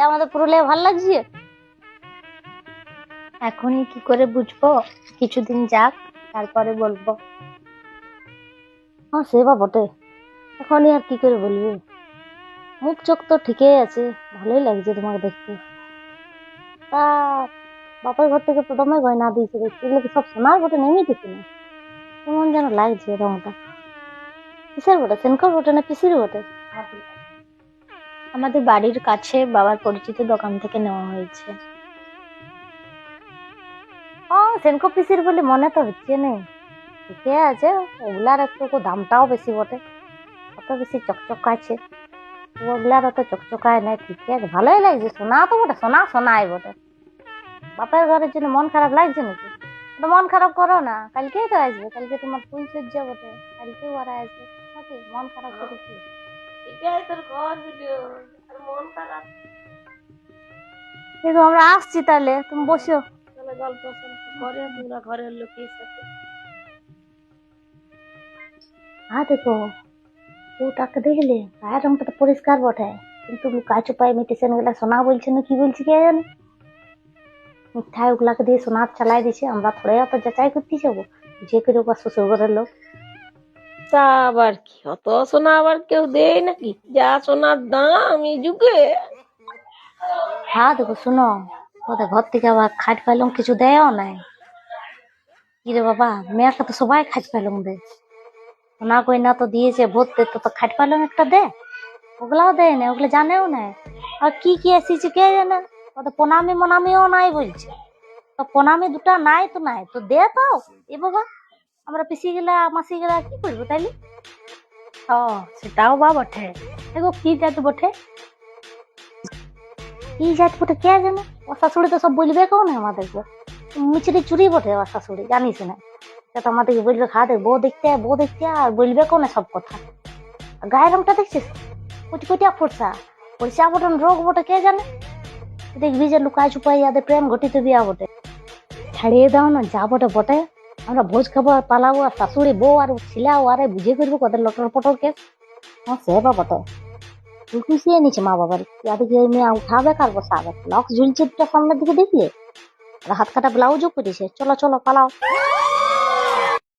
আমাদের পুরুলিয়া ভাল লাগছে। এখনই কি করে বুঝবো, কিছুদিন যাক তারপরে বলবো। হ্যাঁ সে বা বটে, এখনই আর কি করে বলবি। মুখ চোখ তো ঠিকই আছে, ভালোই লাগছে তোমাকে দেখতে। তা বাপের ঘর থেকে প্রথমে গয়না দিয়েছে দেখছি, এগুলো কি সব সোনার বটে নেমে গেছে না? কেমন যেন লাগছে রংটা। কিসের বটে, সেনকর বটে না পিসির বটে? আমাদের বাড়ির কাছে বাবার পরিচিত দোকান থেকে নেওয়া হয়েছে। ও সেনকো পিসির বলে মনে তো হচ্ছে না। ঠিকই আছে, ওগুলার একটু দামটাও বেশি বটে, অত বেশি চকচকাচ্ছে। ওগুলার অত চকচকায় নাই, ঠিকই আছে, ভালোই লাগছে। সোনা তো বটে, সোনা সোনাই বটে। বাপের ঘরের জন্য মন খারাপ লাগছে নাকি? তো মন খারাপ করো না, কালকেই তো আসবে, কালকে তোমার ফুল সজ্জা বটে, কালকেও ওরা আসবে। নাকি মন খারাপ করে কি? কিন্তু আমরা আসছি, তাহলে তুমি বসো। গল্প করে তোমরা ঘরের লোকের সাথে। দেখো ওটাকে দেখলে গায়ের রংটা তো পরিষ্কার বটে, কিন্তু লুকায় চুপায় ইমিটেশন গুলা সোনা বলছে না কি বলছে কে জানে। মিথ্যায় ওগুলাকে দিয়ে সোনা চালাই দিছে, আমরা থোড়ে অত যাচাই করতে যাবো, যে করে ওপর শ্বশুর ঘরের লোক। তা আবার কি, অত সোনা আবার কেউ দেয় নাকি? যা সোনার দাম এই যুগে। দেখো শুনো, ওদের ঘর থেকে আবার খাট পাইলাম কিছু দেয়ও নাই। কি রে বাবা, মেয়েকে তো সবাই খাট পাইলাম দেয়, সোনা গয়না তো দিয়েছে ভরতে, তো খাট পাইলাম একটা দে। ওগুলাও দেয় না, ওগুলো জানেও না। আর কি কি এসেছে কে জানে, ওদের প্রণামী মনামিও নাই বলছে। তো প্রণামী দুটা নাই তো নাই, তো দে তো। এ বাবা, আমরা পিসি গেলা মাসি গেলা কি করবো তাইলে? ও সেটাও বা বটে। দেখো কি জাত বটে, কি জাত বটে কে জানে। ও শাশুড়ি তো সব বলবে কেউ না আমাদেরকে, মিচড়ি চুরি বটে ও শাশুড়ি, জানিস না? সে তো আমাদেরকে বলবে বউ দেখতে আর বলবে কেউ না সব কথা। আর গায়ের রংটা দেখছিস, কুচকুচিয়া ফোরসা, ফোরসা বটন রোগ বটে কে জানে। দেখবি যে লুকায় চুপাই ইয়াদের প্রেম ঘটিত বিয়া বটে। ছাড়িয়ে দাও না, যা বটে বটে। আমরা ভোজ খাবো আর পালাবো, আর শাশুড়ি বউ আর ছিলাও আরে বুঝে করবো কত লটর পটর কে। সে বা বটে, তুই খুশিয়ে নিচ্ছে মা বাবার ইয়াদের গিয়ে মেয়ে উঠাবে কার বসাবে, লক্স ঝুলছে সামনের দিকে দেখলে, আর হাত কাটা ব্লাউজও পরেছে। চলো চলো পালাও।